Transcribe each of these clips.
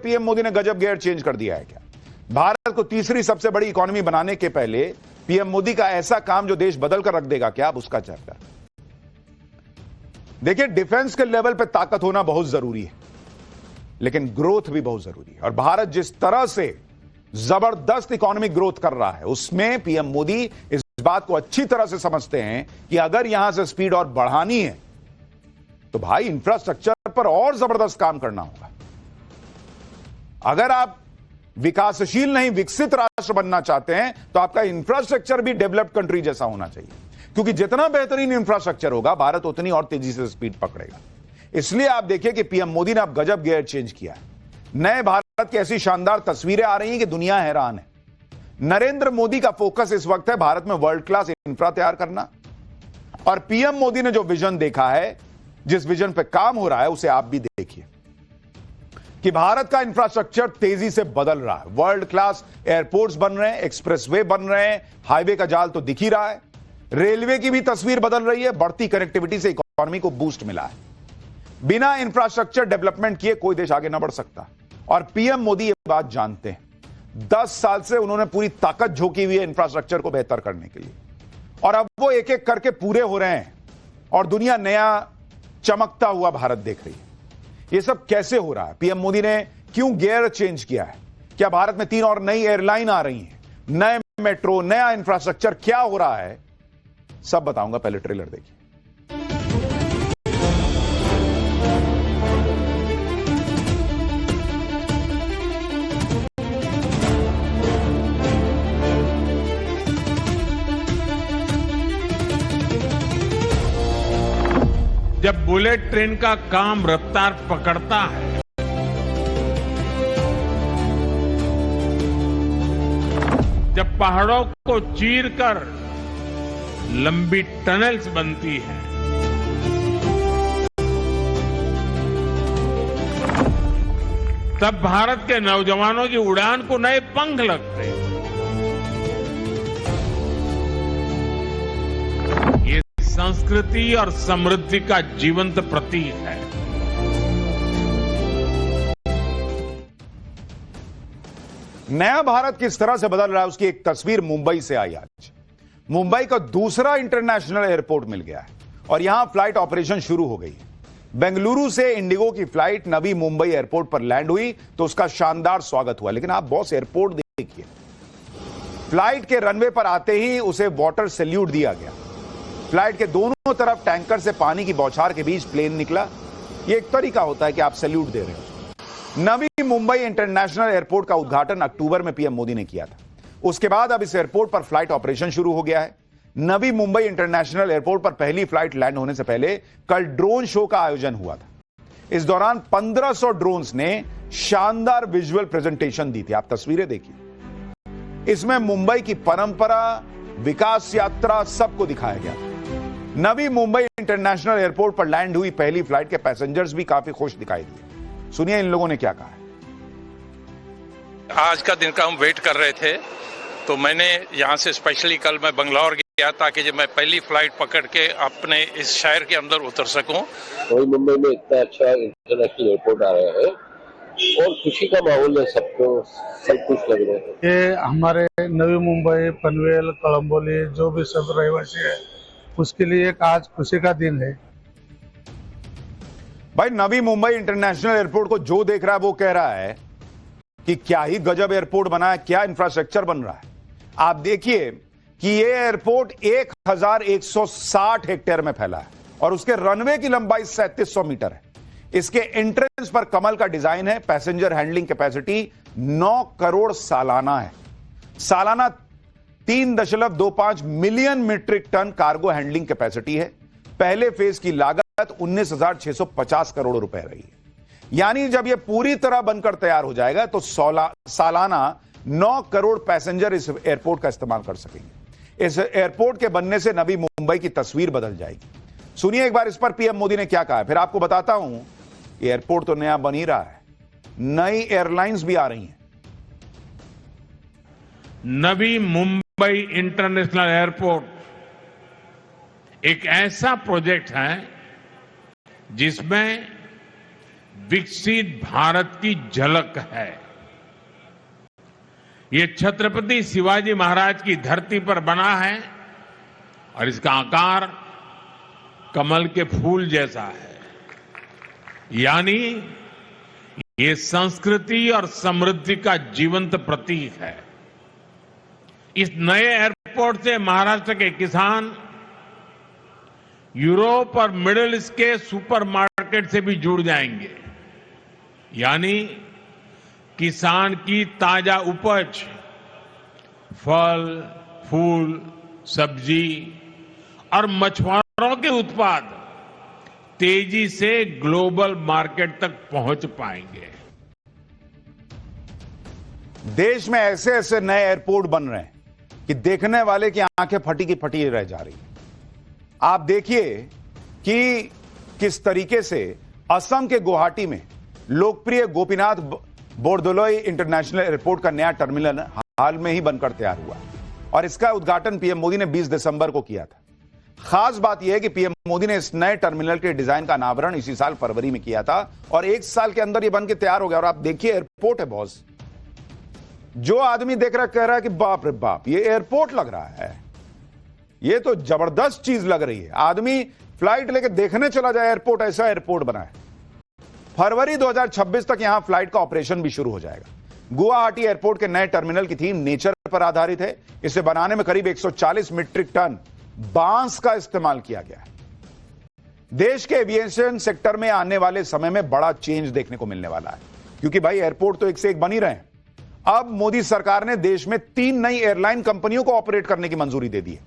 PM Modi ने गजब gear change कर दिया है क्या? भारत को तीसरी सबसे बड़ी इकोनॉमी बनाने के पहले पीएम मोदी का ऐसा काम जो देश बदल कर रख देगा क्या? अब उसका चर्चा। देखिए, डिफेंस के लेवल पे ताकत होना बहुत जरूरी है, लेकिन ग्रोथ भी बहुत जरूरी है। और भारत जिस तरह से जबरदस्त इकोनॉमिक ग्रोथ कर रहा है, उसमें पीएम मोदी इस बात को अच्छी तरह से समझते हैं कि अगर यहां से स्पीड और बढ़ानी है तो भाई इंफ्रास्ट्रक्चर पर और जबरदस्त काम करना होगा। अगर आप विकासशील नहीं विकसित राष्ट्र बनना चाहते हैं तो आपका इंफ्रास्ट्रक्चर भी डेवलप्ड कंट्री जैसा होना चाहिए, क्योंकि जितना बेहतरीन इंफ्रास्ट्रक्चर होगा, भारत उतनी और तेजी से स्पीड पकड़ेगा। इसलिए आप देखिए कि पीएम मोदी ने अब गजब गियर चेंज किया है। नए भारत की ऐसी शानदार तस्वीरें आ रही हैं कि दुनिया हैरान है। नरेंद्र मोदी का फोकस इस वक्त है भारत में वर्ल्ड क्लास इंफ्रा तैयार करना, और पीएम मोदी ने जो विजन देखा है, जिस विजन पे काम हो रहा है, उसे आप भी देखिए कि भारत का इंफ्रास्ट्रक्चर तेजी से बदल रहा है। वर्ल्ड क्लास एयरपोर्ट्स बन रहे हैं, एक्सप्रेसवे बन रहे हैं, हाईवे का जाल तो दिख ही रहा है। रेलवे की भी तस्वीर बदल रही है। बढ़ती कनेक्टिविटी से इकोनॉमी को बूस्ट मिला है। बिना इंफ्रास्ट्रक्चर डेवलपमेंट किए कोई देश आगे ना बढ़ सकता, और पीएम मोदी ये बात जानते हैं। 10 साल से उन्होंने पूरी ताकत झोंकी हुई है इंफ्रास्ट्रक्चर को बेहतर करने के लिए, और अब वो एक एक करके पूरे हो रहे हैं और दुनिया नया चमकता हुआ भारत देख रही है। ये सब कैसे हो रहा है? पीएम मोदी ने क्यों गियर चेंज किया है? क्या भारत में 3 और नई एयरलाइन आ रही हैं, नए मेट्रो, नया इंफ्रास्ट्रक्चर, क्या हो रहा है? सब बताऊंगा, पहले ट्रेलर देखिए। जब बुलेट ट्रेन का काम रफ्तार पकड़ता है, जब पहाड़ों को चीरकर लंबी टनल्स बनती हैं, तब भारत के नौजवानों की उड़ान को नए पंख लगते हैं। ये संस्कृति और समृद्धि का जीवंत प्रतीक है। नया भारत किस तरह से बदल रहा है, उसकी एक तस्वीर मुंबई से आई आज। मुंबई का दूसरा इंटरनेशनल एयरपोर्ट मिल गया है और यहां फ्लाइट ऑपरेशन शुरू हो गई है। बेंगलुरु से इंडिगो की फ्लाइट नवी मुंबई एयरपोर्ट पर लैंड हुई तो उसका शानदार स्वागत हुआ। लेकिन आप बॉस एयरपोर्ट देखिए, फ्लाइट के रनवे पर आते ही उसे वाटर सैल्यूट दिया गया। फ्लाइट के दोनों तरफ टैंकर से पानी की बौछार के बीच प्लेन निकला। यह एक तरीका होता है कि आप सैल्यूट दे रहे हो। नवी मुंबई इंटरनेशनल एयरपोर्ट का उद्घाटन अक्टूबर में पीएम मोदी ने किया था। उसके बाद अब इस एयरपोर्ट पर फ्लाइट ऑपरेशन शुरू हो गया है। नवी मुंबई इंटरनेशनल एयरपोर्ट पर पहली फ्लाइट लैंड होने से पहले कल ड्रोन शो का आयोजन हुआ था। इस दौरान 1500 ड्रोन्स ने शानदार विजुअल प्रेजेंटेशन दी थी। आप तस्वीरें देखिए, इसमें मुंबई की परंपरा, विकास यात्रा, सबको दिखाया गया। नवी मुंबई इंटरनेशनल एयरपोर्ट पर लैंड हुई पहली फ्लाइट के पैसेंजर्स भी काफी खुश दिखाई दिए। सुनिए इन लोगों ने क्या कहा है। आज का दिन का हम वेट कर रहे थे, तो मैंने यहाँ से स्पेशली कल मैं बंगलौर गया ताकि जब मैं पहली फ्लाइट पकड़ के अपने इस शहर के अंदर उतर सकूं। वही मुंबई में इतना अच्छा इंटरनेशनल एयरपोर्ट आ रहा है और खुशी का माहौल है, सबको सब कुछ लग रहा है। ये हमारे नवी मुंबई, पनवेल, कलम्बोली जो भी सब रहवासी है उसके लिए एक आज खुशी का दिन है। भाई नवी मुंबई इंटरनेशनल एयरपोर्ट को जो देख रहा है वो कह रहा है कि क्या ही गजब एयरपोर्ट बना है, क्या इंफ्रास्ट्रक्चर बन रहा है। आप देखिए कि ये एयरपोर्ट 1160 हेक्टेयर में फैला है और उसके रनवे की लंबाई 3700 मीटर है। इसके एंट्रेंस पर कमल का डिजाइन है। पैसेंजर हैंडलिंग कैपेसिटी 9 करोड़ सालाना है। सालाना 3.25 million metric ton cargo handling capacity है। पहले फेज की लागत 19,650 करोड़ रुपए रही है। यानी जब यह पूरी तरह बनकर तैयार हो जाएगा तो सालाना 9 करोड़ पैसेंजर इस एयरपोर्ट का इस्तेमाल कर सकेंगे। इस एयरपोर्ट के बनने से नवी मुंबई की तस्वीर बदल जाएगी। सुनिए एक बार इस पर पीएम मोदी ने क्या कहा है, फिर आपको बताता हूं। एयरपोर्ट तो नया बन ही रहा है, नई एयरलाइंस भी आ रही हैं। नवी मुंबई इंटरनेशनल एयरपोर्ट एक ऐसा प्रोजेक्ट है जिसमें विकसित भारत की झलक है। ये छत्रपति शिवाजी महाराज की धरती पर बना है और इसका आकार कमल के फूल जैसा है, यानी ये संस्कृति और समृद्धि का जीवंत प्रतीक है। इस नए एयरपोर्ट से महाराष्ट्र के किसान यूरोप और मिडिल ईस्ट के सुपरमार्केट से भी जुड़ जाएंगे, यानी किसान की ताजा उपज, फल, फूल, सब्जी और मछुआरों के उत्पाद तेजी से ग्लोबल मार्केट तक पहुंच पाएंगे। देश में ऐसे ऐसे नए एयरपोर्ट बन रहे हैं कि देखने वाले की आंखें फटी की फटी रह जा रही है। आप देखिए कि किस तरीके से असम के गुवाहाटी में लोकप्रिय गोपीनाथ बोरदोलोई इंटरनेशनल एयरपोर्ट का नया टर्मिनल हाल में ही बनकर तैयार हुआ और इसका उद्घाटन पीएम मोदी ने 20 दिसंबर को किया था। खास बात यह है कि पीएम मोदी ने इस नए टर्मिनल के डिजाइन का अनावरण इसी साल फरवरी में किया था और 1 साल के अंदर यह बन के तैयार हो गया। और आप देखिए एयरपोर्ट है बॉस, जो आदमी देख रहा कह रहा है कि बाप रे बाप ये एयरपोर्ट लग रहा है, ये तो जबरदस्त चीज लग रही है। आदमी फ्लाइट लेके देखने चला जाए एयरपोर्ट, ऐसा एयरपोर्ट बना है। फरवरी 2026 तक यहां फ्लाइट का ऑपरेशन भी शुरू हो जाएगा। गुवाहाटी एयरपोर्ट के नए टर्मिनल की थीम नेचर पर आधारित है। इसे बनाने में करीब 140 मीट्रिक टन बांस का इस्तेमाल किया गया है। देश के एविएशन सेक्टर में आने वाले समय में बड़ा चेंज देखने को मिलने वाला है, क्योंकि भाई एयरपोर्ट तो एक से एक बन ही रहे हैं। अब मोदी सरकार ने देश में 3 नई एयरलाइन कंपनियों को ऑपरेट करने की मंजूरी दे दी है।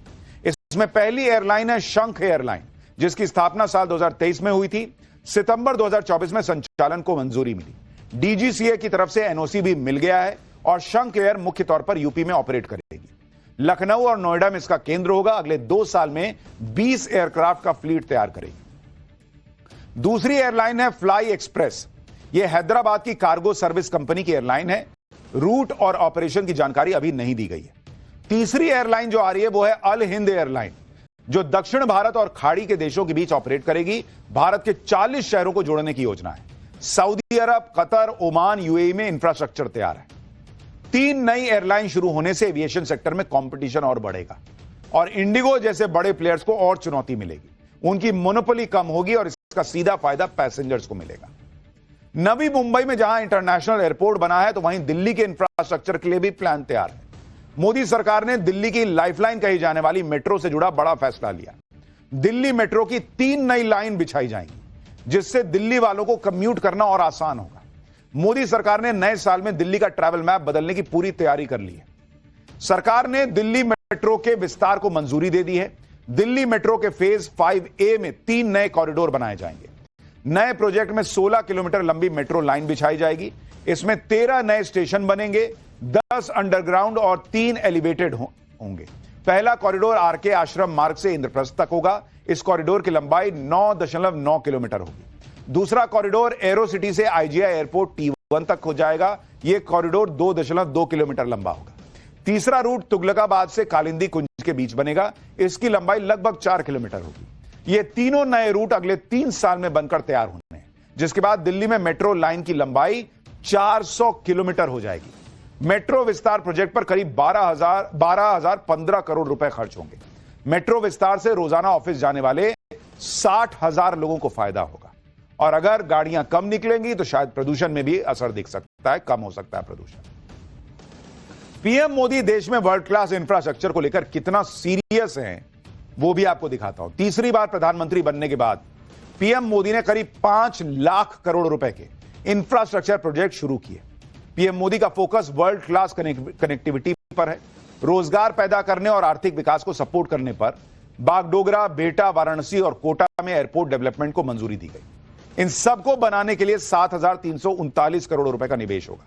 इसमें पहली एयरलाइन है शंख एयरलाइन, जिसकी स्थापना साल 2023 में हुई थी। सितंबर 2024 में संचालन को मंजूरी मिली। डीजीसीए की तरफ से एनओसी भी मिल गया है और शंख एयर मुख्य तौर पर यूपी में ऑपरेट करेगी। लखनऊ और नोएडा में इसका केंद्र होगा। अगले 2 साल में 20 एयरक्राफ्ट का फ्लीट तैयार करेगी। दूसरी एयरलाइन है फ्लाई एक्सप्रेस। यह हैदराबाद की कार्गो सर्विस कंपनी की एयरलाइन है। रूट और ऑपरेशन की जानकारी अभी नहीं दी गई है। तीसरी एयरलाइन जो आ रही है वो है अल हिंद एयरलाइन, जो दक्षिण भारत और खाड़ी के देशों के बीच ऑपरेट करेगी। भारत के 40 शहरों को जोड़ने की योजना है। सऊदी अरब, कतर, ओमान, यूएई में इंफ्रास्ट्रक्चर तैयार है। 3 नई एयरलाइन शुरू होने से एविएशन सेक्टर में कंपटीशन और बढ़ेगा और इंडिगो जैसे बड़े प्लेयर्स को और चुनौती मिलेगी। उनकी मोनोपोली कम होगी और इसका सीधा फायदा पैसेंजर्स को मिलेगा। नवी मुंबई में जहां इंटरनेशनल एयरपोर्ट बना है, तो वहीं दिल्ली के इंफ्रास्ट्रक्चर के लिए भी प्लान तैयार है। मोदी सरकार ने दिल्ली की लाइफलाइन कही जाने वाली मेट्रो से जुड़ा बड़ा फैसला लिया। दिल्ली मेट्रो की 3 नई लाइन बिछाई जाएंगी, जिससे दिल्ली वालों को कम्यूट करना और आसान होगा। मोदी सरकार ने नए साल में दिल्ली का ट्रैवल मैप बदलने की पूरी तैयारी कर ली है। सरकार ने दिल्ली मेट्रो के विस्तार को मंजूरी दे दी है। दिल्ली मेट्रो के फेज 5A में 3 नए कॉरिडोर बनाए जाएंगे। नए प्रोजेक्ट में 16 किलोमीटर लंबी मेट्रो लाइन बिछाई जाएगी। इसमें 13 नए स्टेशन बनेंगे, 10 अंडरग्राउंड और 3 एलिवेटेड होंगे। पहला कॉरिडोर आरके आश्रम मार्ग से इंद्रप्रस्थ तक होगा। इस कॉरिडोर की लंबाई 9.9 किलोमीटर होगी। दूसरा कॉरिडोर एरो सिटी से आईजीआई एयरपोर्ट T1 तक हो जाएगा। यह कॉरिडोर 2.2 किलोमीटर लंबा होगा। तीसरा रूट तुगलकाबाद से कालिंदी कुंज के बीच बनेगा। इसकी लंबाई लगभग 4 किलोमीटर होगी। ये तीनों नए रूट अगले 3 साल में बनकर तैयार होने हैं, जिसके बाद दिल्ली में मेट्रो लाइन की लंबाई 400 किलोमीटर हो जाएगी। मेट्रो विस्तार प्रोजेक्ट पर करीब 12,015 करोड़ रुपए खर्च होंगे। मेट्रो विस्तार से रोजाना ऑफिस जाने वाले 60,000 लोगों को फायदा होगा और अगर गाड़ियां कम निकलेंगी तो शायद प्रदूषण में भी असर दिख सकता है, कम हो सकता है प्रदूषण। पीएम मोदी देश में वर्ल्ड क्लास इंफ्रास्ट्रक्चर को लेकर कितना सीरियस हैं, वो भी आपको दिखाता हूं। तीसरी बार प्रधानमंत्री बनने के बाद पीएम मोदी ने करीब 5 लाख करोड़ रुपए के इंफ्रास्ट्रक्चर प्रोजेक्ट शुरू किए। पीएम मोदी का फोकस वर्ल्ड क्लास कनेक्टिविटी पर है, रोजगार पैदा करने और आर्थिक विकास को सपोर्ट करने पर। बागडोगरा, बेटा, वाराणसी और कोटा में एयरपोर्ट डेवलपमेंट को मंजूरी दी गई। इन सबको बनाने के लिए 7,339 करोड़ रुपए का निवेश होगा।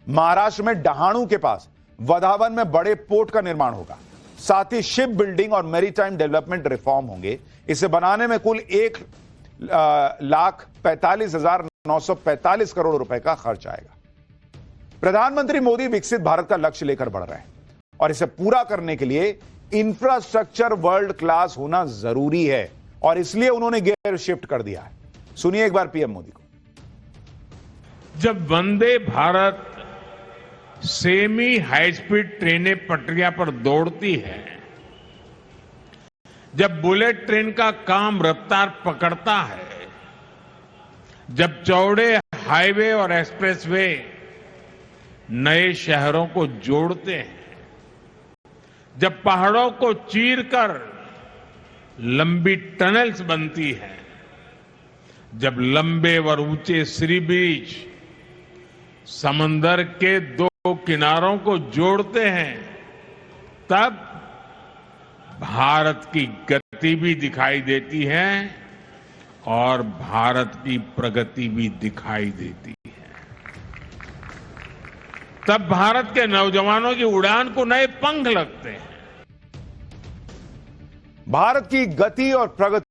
महाराष्ट्र में डहाणू के पास वधावन में बड़े पोर्ट का निर्माण होगा। साथ ही शिप बिल्डिंग और मैरीटाइम डेवलपमेंट रिफॉर्म होंगे। इसे बनाने में कुल 1,45,945 करोड़ रुपए का खर्च आएगा। प्रधानमंत्री मोदी विकसित भारत का लक्ष्य लेकर बढ़ रहे हैं और इसे पूरा करने के लिए इंफ्रास्ट्रक्चर वर्ल्ड क्लास होना जरूरी है और इसलिए उन्होंने गियर शिफ्ट कर दिया है। सुनिए एक बार पीएम मोदी को। जब Vande Bharat semi high speed ट्रेनें पटरियां पर दौड़ती है, जब बुलेट ट्रेन का काम रफ्तार पकड़ता है, जब चौड़े हाईवे और एक्सप्रेसवे नए शहरों को जोड़ते हैं, जब पहाड़ों को चीरकर लंबी टनल्स बनती हैं, जब लंबे और ऊंचे सी ब्रिज समंदर के दो किनारों को जोड़ते हैं, तब भारत की गति भी दिखाई देती है और भारत की प्रगति भी दिखाई देती है। तब भारत के नौजवानों की उड़ान को नए पंख लगते हैं। भारत की गति और प्रगति